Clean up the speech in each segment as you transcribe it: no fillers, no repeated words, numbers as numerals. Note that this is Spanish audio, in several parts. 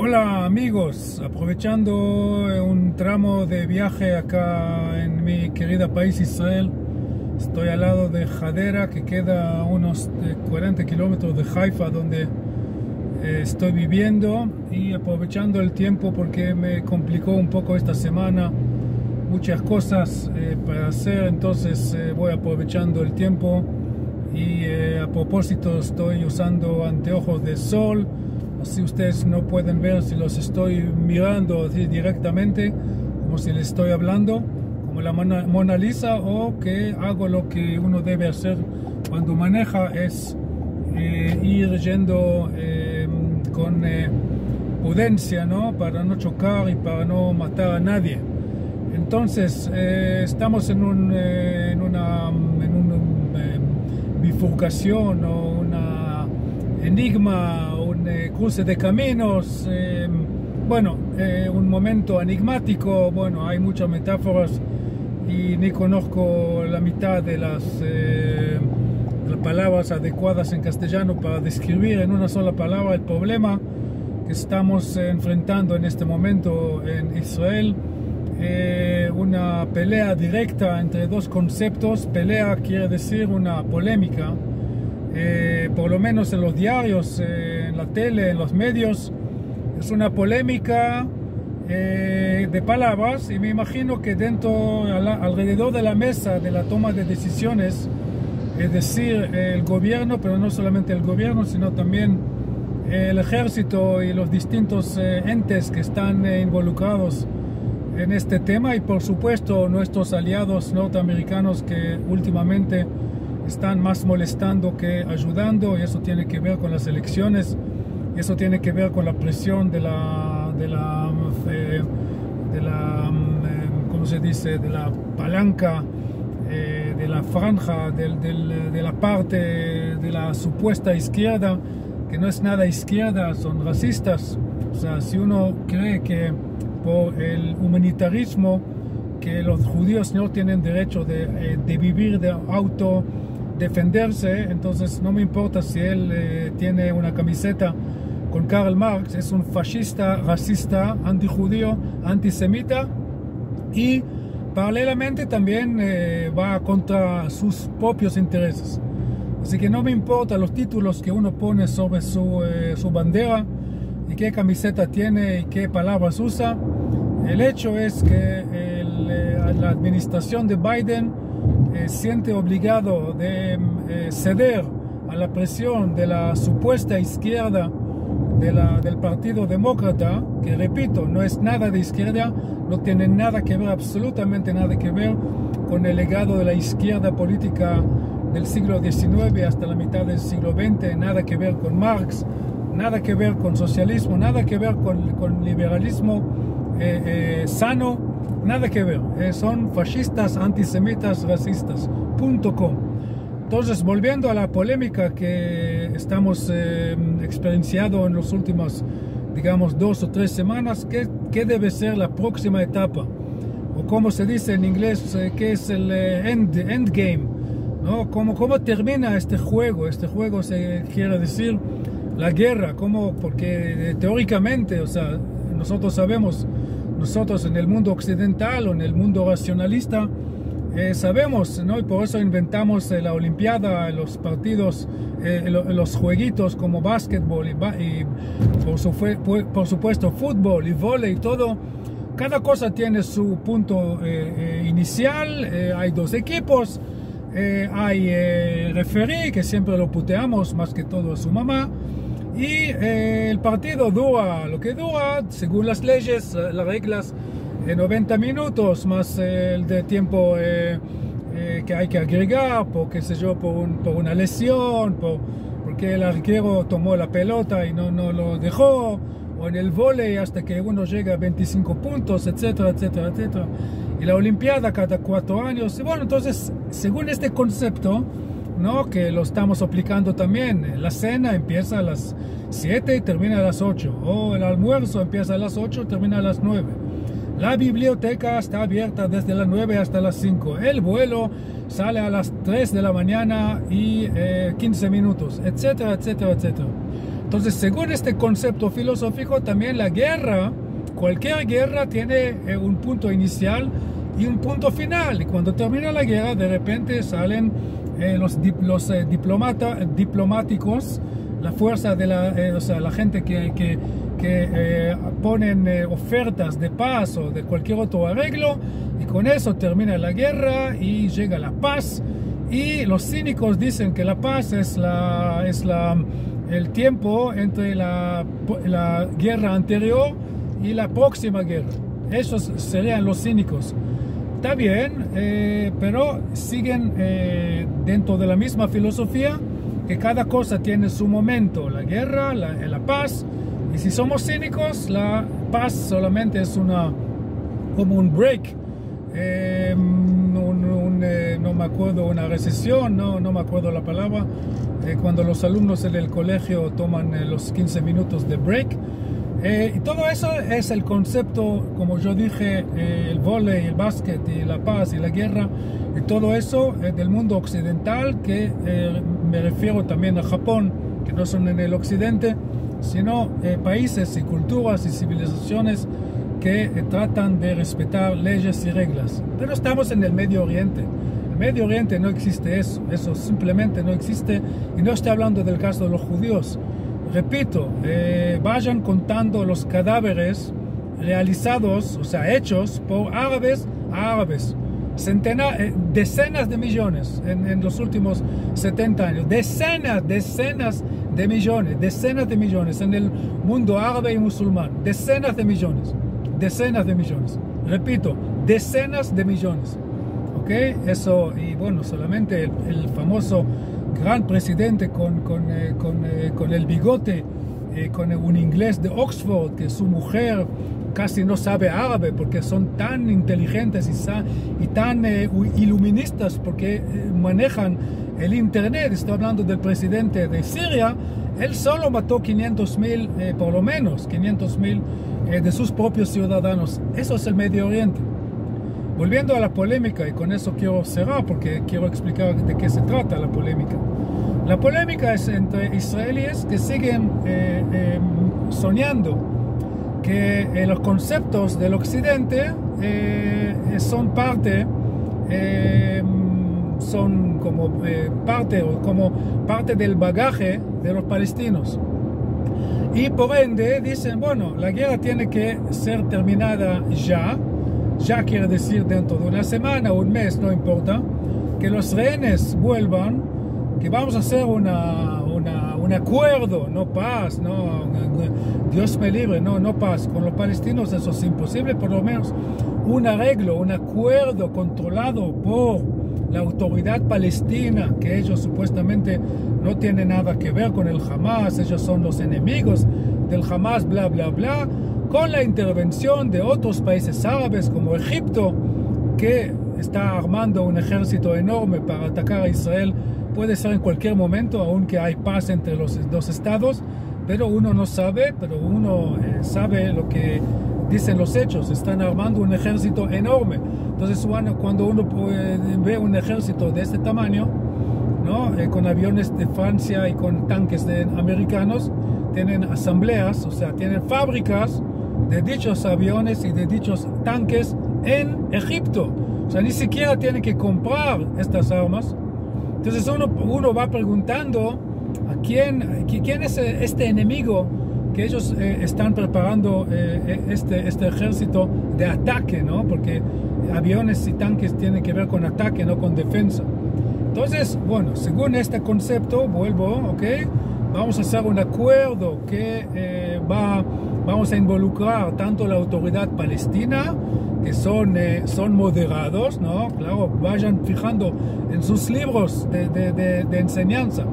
Hola amigos, aprovechando un tramo de viaje acá en mi querida país Israel. Estoy al lado de Hadera, que queda a unos 40 kilómetros de Haifa, donde estoy viviendo, y aprovechando el tiempo porque me complicó un poco esta semana, muchas cosas para hacer, entonces voy aprovechando el tiempo. Y a propósito, estoy usando anteojos de sol, así ustedes no pueden ver si los estoy mirando así directamente, como si les estoy hablando, como la Mona Lisa, o que hago lo que uno debe hacer cuando maneja, es ir yendo con prudencia, ¿no? Para no chocar y para no matar a nadie. Entonces, estamos en una bifurcación o una enigma, un cruce de caminos, un momento enigmático. Bueno, hay muchas metáforas y ni conozco la mitad de las palabras adecuadas en castellano para describir en una sola palabra el problema que estamos enfrentando en este momento en Israel. Una pelea directa entre dos conceptos. Pelea quiere decir una polémica, por lo menos en los diarios, en la tele, en los medios, es una polémica de palabras, y me imagino que alrededor de la mesa de la toma de decisiones, es decir, el gobierno, pero no solamente el gobierno, sino también el ejército y los distintos entes que están involucrados en este tema, y por supuesto nuestros aliados norteamericanos, que últimamente están más molestando que ayudando, y eso tiene que ver con las elecciones, eso tiene que ver con la presión de la ¿cómo se dice?, de la palanca, de la franja, de la parte de la supuesta izquierda, que no es nada izquierda, son racistas. O sea, si uno cree que por el humanitarismo, que los judíos no tienen derecho de vivir, de autodefenderse, entonces no me importa si él tiene una camiseta con Karl Marx, es un fascista, racista, antijudío, antisemita, y paralelamente también va contra sus propios intereses. Así que no me importa los títulos que uno pone sobre su bandera, y qué camiseta tiene y qué palabras usa. El hecho es que la administración de Biden siente obligado de ceder a la presión de la supuesta izquierda del Partido Demócrata, que, repito, no es nada de izquierda, no tiene nada que ver, absolutamente nada que ver con el legado de la izquierda política del siglo XIX hasta la mitad del siglo XX, nada que ver con Marx, nada que ver con socialismo, nada que ver con liberalismo sano, nada que ver. Son fascistas, antisemitas, racistas. .com. Entonces, volviendo a la polémica que estamos experienciando en los últimos, digamos, 2 o 3 semanas, ¿qué debe ser la próxima etapa? O como se dice en inglés, ¿qué es el endgame? ¿No? ¿Cómo termina este juego? Este juego se quiere decir la guerra, porque teóricamente, o sea, nosotros sabemos, nosotros en el mundo occidental o en el mundo racionalista, sabemos, ¿no? Y por eso inventamos la Olimpiada, los partidos, los jueguitos como básquetbol y por supuesto fútbol y vóley y todo. Cada cosa tiene su punto inicial. Hay 2 equipos, hay referee, que siempre lo puteamos más que todo a su mamá, y el partido dura lo que dura, según las leyes, las reglas, 90 minutos más el de tiempo que hay que agregar, por qué sé yo, por una lesión, porque el arquero tomó la pelota y no lo dejó, o en el vóley hasta que uno llega a 25 puntos, etcétera, etcétera, etcétera. Y la Olimpiada cada 4 años. Y bueno, entonces, según este concepto, ¿no?, que lo estamos aplicando también, la cena empieza a las 7 y termina a las 8, o el almuerzo empieza a las 8 y termina a las 9. La biblioteca está abierta desde las 9 hasta las 5. El vuelo sale a las 3 de la mañana y 15 minutos, etcétera, etcétera, etcétera. Entonces, según este concepto filosófico, también la guerra, cualquier guerra tiene un punto inicial y un punto final. Y cuando termina la guerra, de repente salen los diplomáticos, la fuerza de o sea, la gente que ponen ofertas de paz o de cualquier otro arreglo, y con eso termina la guerra y llega la paz. Y los cínicos dicen que la paz es el tiempo entre la guerra anterior y la próxima guerra. Esos serían los cínicos. Está bien, pero siguen dentro de la misma filosofía, que cada cosa tiene su momento, la guerra, la paz. Y si somos cínicos, la paz solamente es como un break, no me acuerdo, una recesión, no me acuerdo la palabra, cuando los alumnos en el colegio toman los 15 minutos de break. Y todo eso es el concepto, como yo dije, el vóley, el básquet y la paz y la guerra, y todo eso del mundo occidental, que me refiero también a Japón, que no son en el occidente, sino países y culturas y civilizaciones que tratan de respetar leyes y reglas. Pero estamos en el Medio Oriente. En el Medio Oriente no existe eso simplemente no existe, y no estoy hablando del caso de los judíos. Repito, vayan contando los cadáveres realizados, o sea, hechos por árabes a árabes. Decenas de millones en los últimos 70 años. Decenas de millones en el mundo árabe y musulmán. Decenas de millones. Repito, decenas de millones. ¿Ok? Eso, y bueno, solamente el famoso gran presidente con el bigote, con un inglés de Oxford, que su mujer casi no sabe árabe porque son tan inteligentes y tan iluministas, porque manejan el internet. Estoy hablando del presidente de Siria. Él solo mató 500.000, por lo menos 500.000 de sus propios ciudadanos. Eso es el Medio Oriente. Volviendo a la polémica, y con eso quiero cerrar porque quiero explicar de qué se trata la polémica. La polémica es entre israelíes que siguen soñando que los conceptos del occidente son como parte del bagaje de los palestinos. Y por ende dicen, bueno, la guerra tiene que ser terminada ya quiere decir dentro de una semana o un mes, no importa, que los rehenes vuelvan, que vamos a hacer un acuerdo, no paz, no, Dios me libre, no paz. Con los palestinos eso es imposible, por lo menos un arreglo, un acuerdo controlado por la autoridad palestina, que ellos supuestamente no tienen nada que ver con el Hamas, ellos son los enemigos del Hamas, bla, bla, bla, con la intervención de otros países árabes como Egipto, que está armando un ejército enorme para atacar a Israel. Puede ser en cualquier momento, aunque hay paz entre los dos estados, pero uno no sabe, pero uno sabe lo que dicen los hechos. Están armando un ejército enorme. Entonces, cuando uno ve un ejército de este tamaño, ¿no? Con aviones de Francia y con tanques americanos, tienen asambleas, o sea, tienen fábricas de dichos aviones y de dichos tanques en Egipto. O sea, ni siquiera tienen que comprar estas armas. Entonces uno va preguntando a quién es este enemigo que ellos están preparando este ejército de ataque, ¿no? Porque aviones y tanques tienen que ver con ataque, no con defensa. Entonces, bueno, según este concepto, ¿ok? Vamos a hacer un acuerdo que vamos a involucrar tanto la autoridad palestina, que son moderados, ¿no? Claro, vayan fijando en sus libros de enseñanza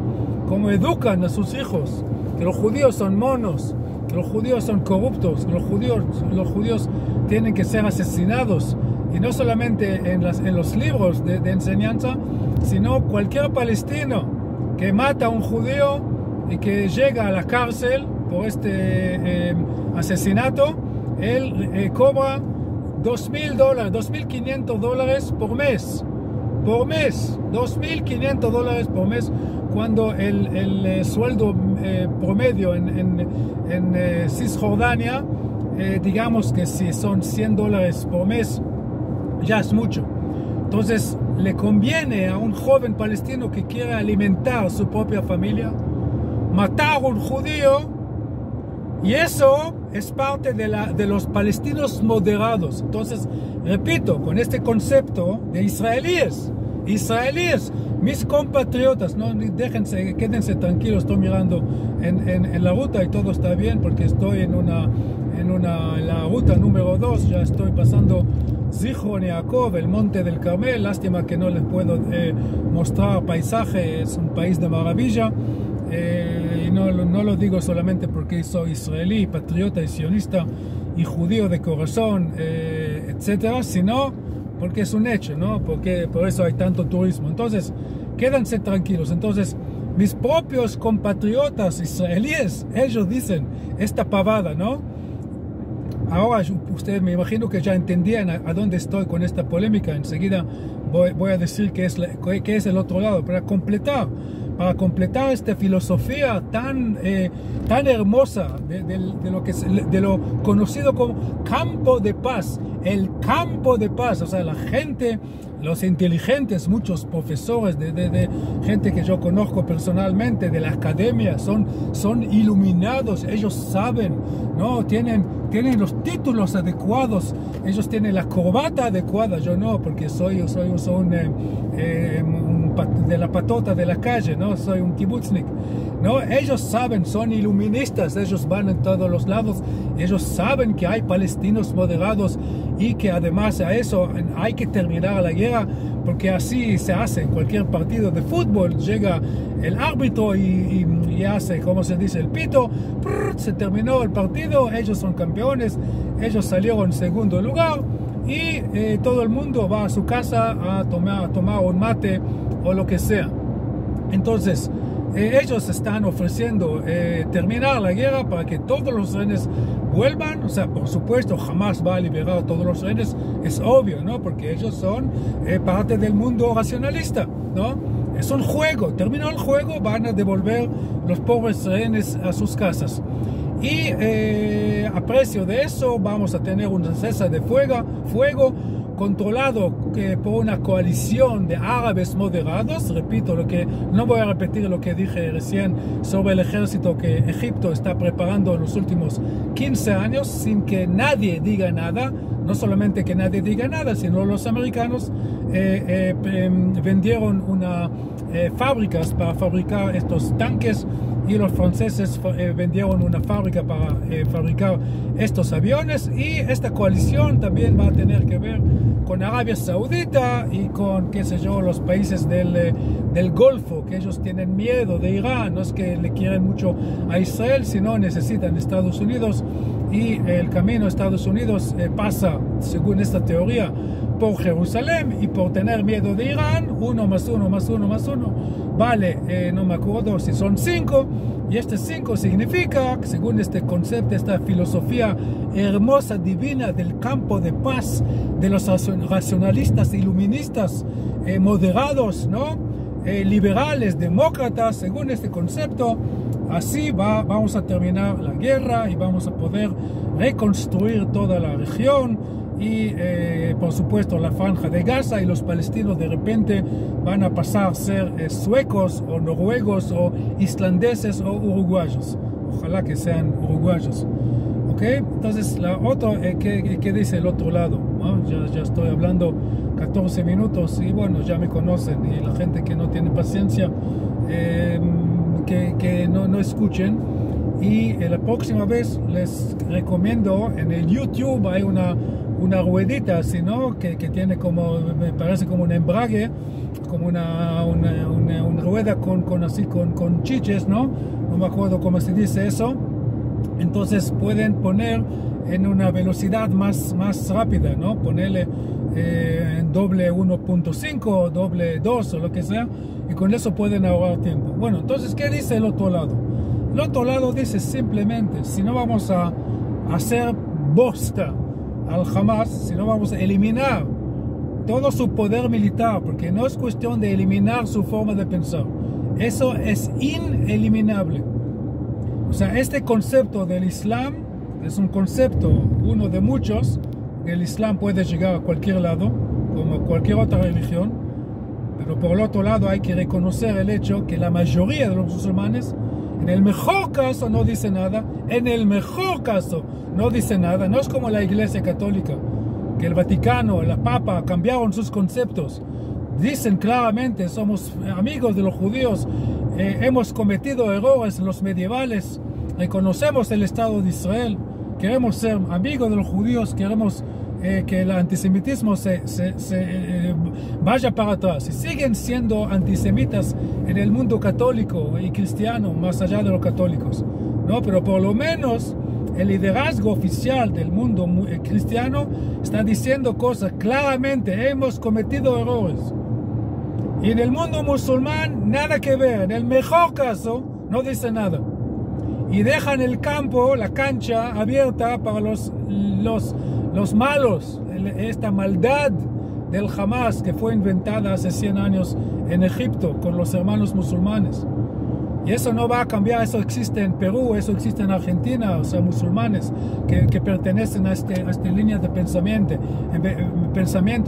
cómo educan a sus hijos, que los judíos son monos, que los judíos son corruptos, que los judíos tienen que ser asesinados, y no solamente en los libros de enseñanza, sino cualquier palestino que mata a un judío y que llega a la cárcel por este asesinato, él cobra $2.000, $2.500 por mes. $2.500 por mes, cuando el sueldo promedio en Cisjordania, digamos que si son $100 por mes, ya es mucho. Entonces, le conviene a un joven palestino que quiere alimentar a su propia familia matar a un judío, y eso es parte de los palestinos moderados. Entonces, repito, con este concepto de israelíes, mis compatriotas, no déjense, quédense tranquilos, estoy mirando en la ruta y todo está bien porque estoy en la ruta número 2, ya estoy pasando Zichron Yaakov, el monte del Carmel. Lástima que no les puedo mostrar paisaje, es un país de maravilla. Y no lo digo solamente porque soy israelí, patriota y sionista y judío de corazón, etcétera, sino porque es un hecho, ¿no? Porque por eso hay tanto turismo. Entonces, quédense tranquilos. Entonces, mis propios compatriotas israelíes, ellos dicen esta pavada, ¿no? Ahora, ustedes me imagino que ya entendían a dónde estoy con esta polémica. Enseguida voy a decir que es el otro lado, para completar esta filosofía tan hermosa de lo conocido como campo de paz. El campo de paz, o sea, la gente, los inteligentes, muchos profesores de gente que yo conozco personalmente de la academia, son iluminados, ellos saben, ¿no? Tienen los títulos adecuados, ellos tienen la corbata adecuada, yo no, porque soy de la patota de la calle, ¿no? Soy un kibutznik, ¿no? Ellos saben, son iluministas, ellos van en todos los lados, ellos saben que hay palestinos moderados y que además a eso hay que terminar la guerra, porque así se hace en cualquier partido de fútbol. Llega el árbitro y hace, como se dice, el pito, se terminó el partido, ellos son campeones, ellos salieron en segundo lugar y todo el mundo va a su casa a tomar un mate o lo que sea. Entonces, ellos están ofreciendo terminar la guerra para que todos los rehenes vuelvan. O sea, por supuesto, jamás va a liberar a todos los rehenes, es obvio, ¿no? Porque ellos son parte del mundo racionalista, ¿no? Es un juego, terminó el juego, van a devolver los pobres rehenes a sus casas. Y a precio de eso vamos a tener un cese de fuego controlado por una coalición de árabes moderados. Repito, no voy a repetir lo que dije recién sobre el ejército que Egipto está preparando en los últimos 15 años sin que nadie diga nada. No solamente que nadie diga nada, sino los americanos vendieron fábricas para fabricar estos tanques, y los franceses vendieron una fábrica para fabricar estos aviones, y esta coalición también va a tener que ver con Arabia Saudita y con, qué sé yo, los países del Golfo, que ellos tienen miedo de Irán. No es que le quieren mucho a Israel, sino necesitan Estados Unidos, y el camino a Estados Unidos pasa, según esta teoría, por Jerusalén, y por tener miedo de Irán, 1 más 1 más 1 más 1 vale, no me acuerdo si son 5, y este 5 significa, según este concepto, esta filosofía hermosa, divina del campo de paz, de los racionalistas, iluministas, moderados, ¿no? Liberales, demócratas, según este concepto, así vamos a terminar la guerra y vamos a poder reconstruir toda la región. Y por supuesto la franja de Gaza, y los palestinos de repente van a pasar a ser suecos o noruegos o islandeses o uruguayos. Ojalá que sean uruguayos. ¿Ok? Entonces, la otra, ¿qué dice el otro lado? ¿No? Ya estoy hablando 14 minutos y bueno, ya me conocen, y la gente que no tiene paciencia, que no escuchen. Y la próxima vez les recomiendo, en el YouTube hay una ruedita así, ¿no? Que tiene como, me parece como un embrague, como una rueda con chiches, ¿no? No me acuerdo cómo se dice eso. Entonces pueden poner en una velocidad más rápida, ¿no? Ponerle en doble 1.5, doble 2 o lo que sea, y con eso pueden ahorrar tiempo. Bueno, entonces, ¿qué dice el otro lado? El otro lado dice simplemente, si no vamos a hacer bosta al Hamas, si no vamos a eliminar todo su poder militar, porque no es cuestión de eliminar su forma de pensar, eso es ineliminable, O sea, este concepto del Islam es un concepto, uno de muchos, que el Islam puede llegar a cualquier lado, como cualquier otra religión, pero por el otro lado hay que reconocer el hecho que la mayoría de los musulmanes, en el mejor caso no dice nada, en el mejor caso no dice nada. No es como la Iglesia Católica, que el Vaticano, la Papa cambiaron sus conceptos. Dicen claramente, somos amigos de los judíos, hemos cometido errores en los medievales, reconocemos el Estado de Israel, queremos ser amigos de los judíos, queremos que el antisemitismo vaya para atrás. Y siguen siendo antisemitas en el mundo católico y cristiano, más allá de los católicos, ¿no? Pero por lo menos el liderazgo oficial del mundo cristiano está diciendo cosas claramente, hemos cometido errores. Y en el mundo musulmán, nada que ver. En el mejor caso, no dice nada. Y dejan el campo, la cancha abierta para los malos. Esta maldad del Hamas que fue inventada hace 100 años en Egipto con los hermanos musulmanes. Y eso no va a cambiar. Eso existe en Perú, eso existe en Argentina. O sea, musulmanes que pertenecen a esta línea de pensamiento.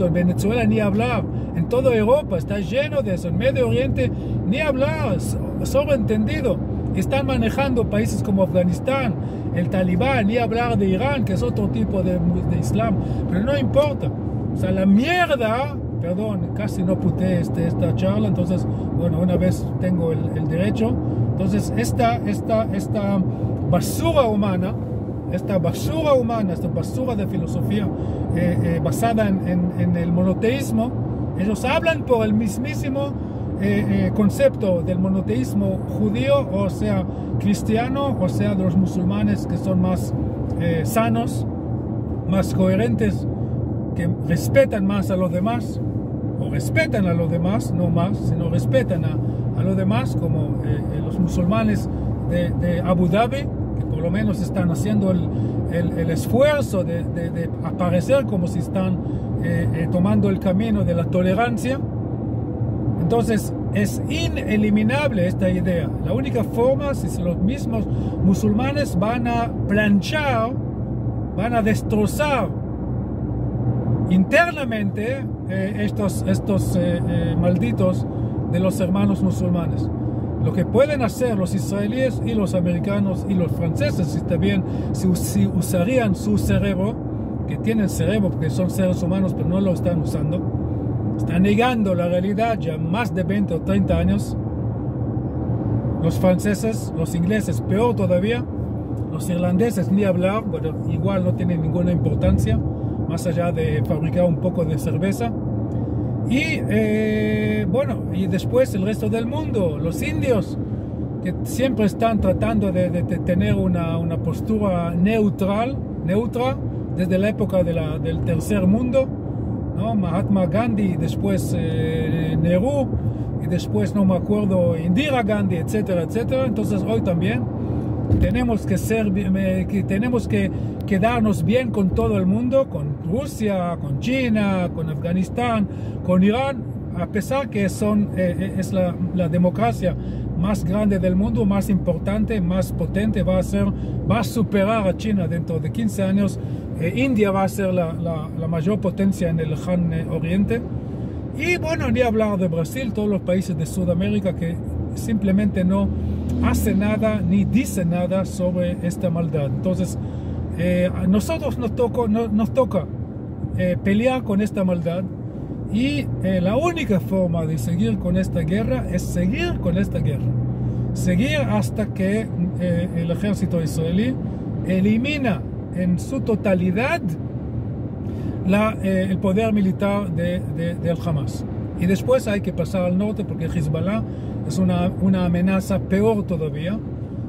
En Venezuela ni hablar. En toda Europa está lleno de eso. En Medio Oriente ni hablar. Sobreentendido. Están manejando países como Afganistán, el Talibán, ni hablar de Irán, que es otro tipo de Islam. Pero no importa. O sea, la mierda... Perdón, casi no puteé esta charla, entonces, bueno, una vez tengo el derecho. Entonces, esta basura humana, esta basura de filosofía basada en el monoteísmo, ellos hablan por el mismísimo concepto del monoteísmo judío, o sea, cristiano, o sea, de los musulmanes que son más sanos, más coherentes, que respetan más a los demás, o respetan a los demás, no más, sino respetan a los demás, como los musulmanes de Abu Dhabi, que por lo menos están haciendo el esfuerzo de aparecer como si están tomando el camino de la tolerancia. Entonces es ineliminable esta idea. La única forma, si los mismos musulmanes van a planchar, van a destrozar internamente estos malditos de los hermanos musulmanes. Lo que pueden hacer los israelíes y los americanos y los franceses, si también si usarían su cerebro, que tienen cerebro porque son seres humanos pero no lo están usando, están negando la realidad ya más de 20 o 30 años. Los franceses, los ingleses peor todavía, los irlandeses ni hablar, bueno, igual no tienen ninguna importancia más allá de fabricar un poco de cerveza. Y bueno, y después el resto del mundo, los indios, que siempre están tratando de tener una postura neutra desde la época del tercer mundo, ¿no? Mahatma Gandhi, después Nehru, y después no me acuerdo, Indira Gandhi, etcétera, etcétera. Entonces hoy también tenemos que quedarnos bien con todo el mundo, con Rusia, con China, con Afganistán, con Irán, a pesar que es la democracia más grande del mundo, más importante, más potente, va a superar a China dentro de 15 años. India va a ser la mayor potencia en el lejano oriente. Y bueno, ni hablar de Brasil, todos los países de Sudamérica que simplemente no hace nada ni dice nada sobre esta maldad. Entonces a nosotros nos toca pelear con esta maldad, y la única forma de seguir con esta guerra es seguir con esta guerra, seguir hasta que el ejército israelí elimina en su totalidad el poder militar del Hamas. Y después hay que pasar al norte, porque Hezbollah es una amenaza peor todavía.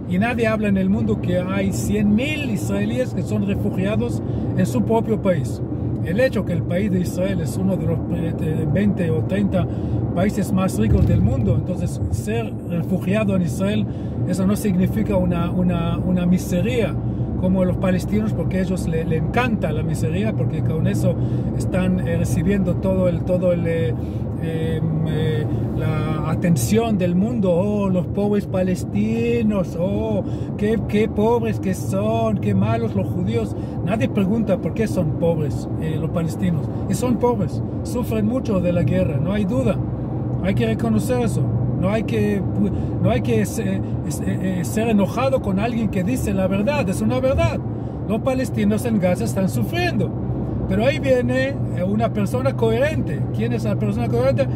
Y nadie habla en el mundo que hay 100.000 israelíes que son refugiados en su propio país. El hecho que el país de Israel es uno de los 20 o 30 países más ricos del mundo, entonces ser refugiado en Israel, eso no significa una miseria como los palestinos, porque a ellos le encanta la miseria, porque con eso están recibiendo todo el la atención del mundo. Oh, los pobres palestinos, oh, qué pobres que son, qué malos los judíos. Nadie pregunta por qué son pobres los palestinos. Y son pobres, sufren mucho de la guerra, no hay duda. Hay que reconocer eso. No hay que ser enojado con alguien que dice la verdad, es una verdad. Los palestinos en Gaza están sufriendo. Pero ahí viene una persona coherente. ¿Quién es la persona coherente?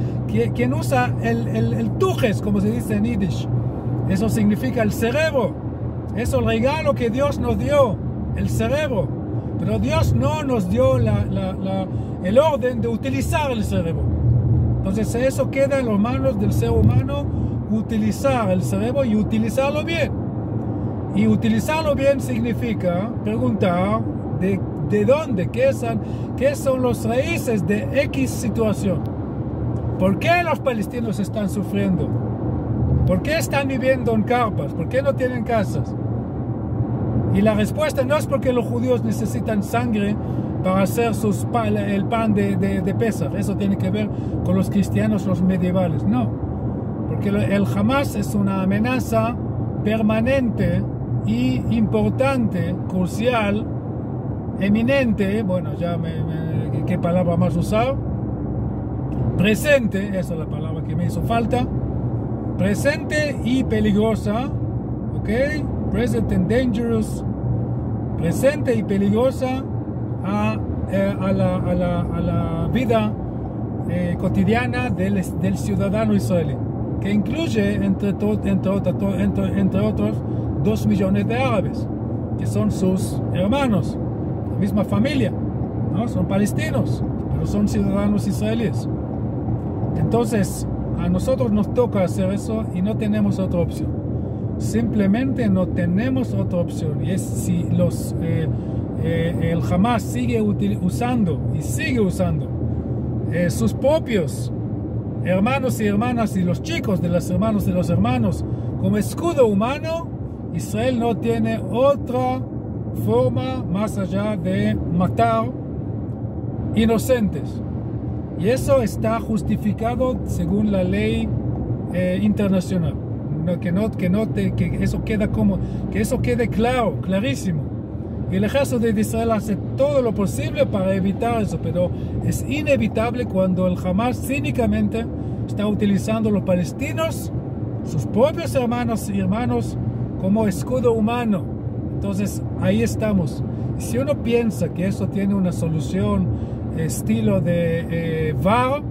Quien usa el tujes, como se dice en Yiddish. Eso significa el cerebro. Es el regalo que Dios nos dio, el cerebro. Pero Dios no nos dio el orden de utilizar el cerebro. Entonces eso queda en las manos del ser humano, utilizar el cerebro y utilizarlo bien. Y utilizarlo bien significa preguntar de dónde, qué son los raíces de X situación. ¿Por qué los palestinos están sufriendo? ¿Por qué están viviendo en carpas? ¿Por qué no tienen casas? Y la respuesta no es porque los judíos necesitan sangre para hacer el pan de Pesach. Eso tiene que ver con los cristianos, los medievales. No, porque el Hamas es una amenaza permanente y importante, crucial, eminente, bueno, ya qué palabra más usar, presente, esa es la palabra que me hizo falta, presente y peligrosa, ok, present and dangerous, presente y peligrosa a la vida cotidiana del ciudadano israelí, que incluye entre otros 2 millones de árabes, que son sus hermanos, la misma familia, ¿no? Son palestinos, pero son ciudadanos israelíes. Entonces, a nosotros nos toca hacer eso y no tenemos otra opción. Simplemente no tenemos otra opción. Y es si el Hamas sigue usando sus propios hermanos y hermanas y los chicos de los hermanos como escudo humano, Israel no tiene otra forma más allá de matar inocentes. Y eso está justificado según la ley internacional. Que eso quede claro, clarísimo. Y el ejército de Israel hace todo lo posible para evitar eso, pero es inevitable cuando el Hamas cínicamente está utilizando a los palestinos, sus propios hermanos y hermanos, como escudo humano. Entonces ahí estamos. Y si uno piensa que eso tiene una solución estilo de VAR,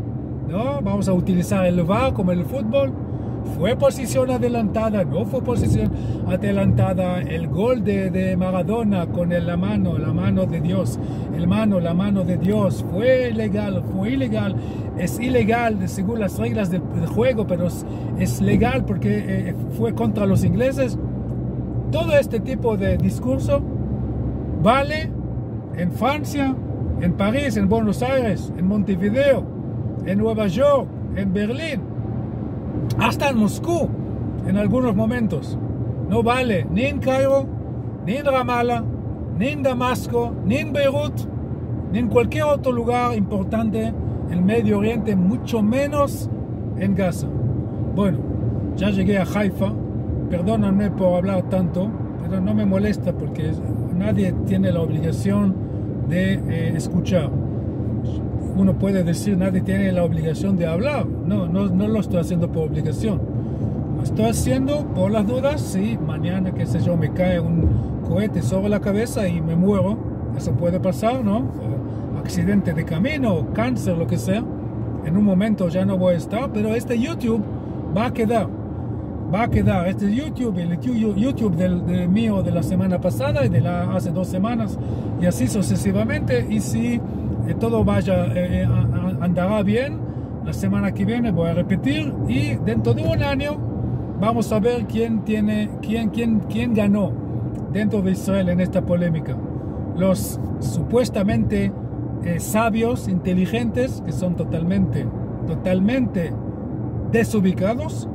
¿no? Vamos a utilizar el VAR como en el fútbol. Fue posición adelantada, no fue posición adelantada, el gol de Maradona con la mano de Dios, la mano de Dios, fue legal, fue ilegal, es ilegal según las reglas del juego, pero es legal porque fue contra los ingleses. Todo este tipo de discurso vale en Francia, en París, en Buenos Aires, en Montevideo, en Nueva York, en Berlín, hasta en Moscú en algunos momentos. No vale ni en Cairo, ni en Ramallah, ni en Damasco, ni en Beirut, ni en cualquier otro lugar importante en Medio Oriente, mucho menos en Gaza. Bueno, ya llegué a Haifa. Perdóname por hablar tanto, pero no me molesta porque nadie tiene la obligación de escuchar. Uno puede decir, nadie tiene la obligación de hablar. No lo estoy haciendo por obligación. Lo estoy haciendo por las dudas. Si mañana, qué sé yo, me cae un cohete sobre la cabeza y me muero, eso puede pasar, ¿no? O accidente de camino, o cáncer, lo que sea. En un momento ya no voy a estar, pero este YouTube va a quedar. Este YouTube, el YouTube del mío de la semana pasada y de hace 2 semanas, y así sucesivamente. Y si todo andará bien, la semana que viene voy a repetir, y dentro de un año vamos a ver quién ganó dentro de Israel en esta polémica. Los supuestamente sabios, inteligentes, que son totalmente desubicados,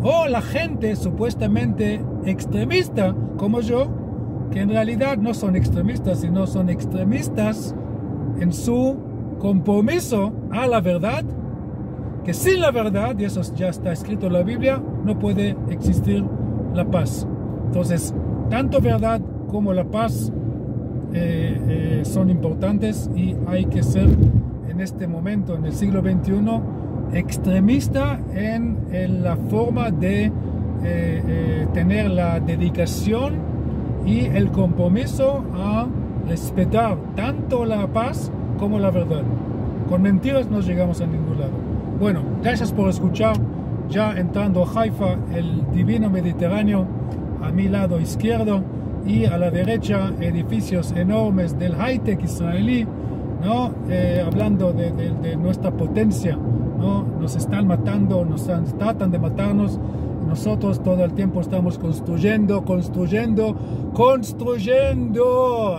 o la gente supuestamente extremista como yo, que en realidad no son extremistas, sino son extremistas en su compromiso a la verdad que sin la verdad, y eso ya está escrito en la Biblia, no puede existir la paz. Entonces, tanto verdad como la paz son importantes, y hay que ser en este momento, en el siglo XXI, extremista en la forma de tener la dedicación y el compromiso a respetar tanto la paz como la verdad. Con mentiras no llegamos a ningún lado. Bueno, gracias por escuchar. Ya entrando a Haifa, el divino Mediterráneo a mi lado izquierdo, y a la derecha edificios enormes del high-tech israelí, ¿no? Hablando de nuestra potencia, ¿no? Nos están matando, tratan de matarnos. Nosotros todo el tiempo estamos construyendo,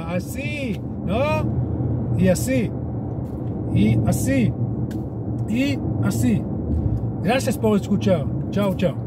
así, ¿no? Y así, y así, y así. Gracias por escuchar. Chao, chao.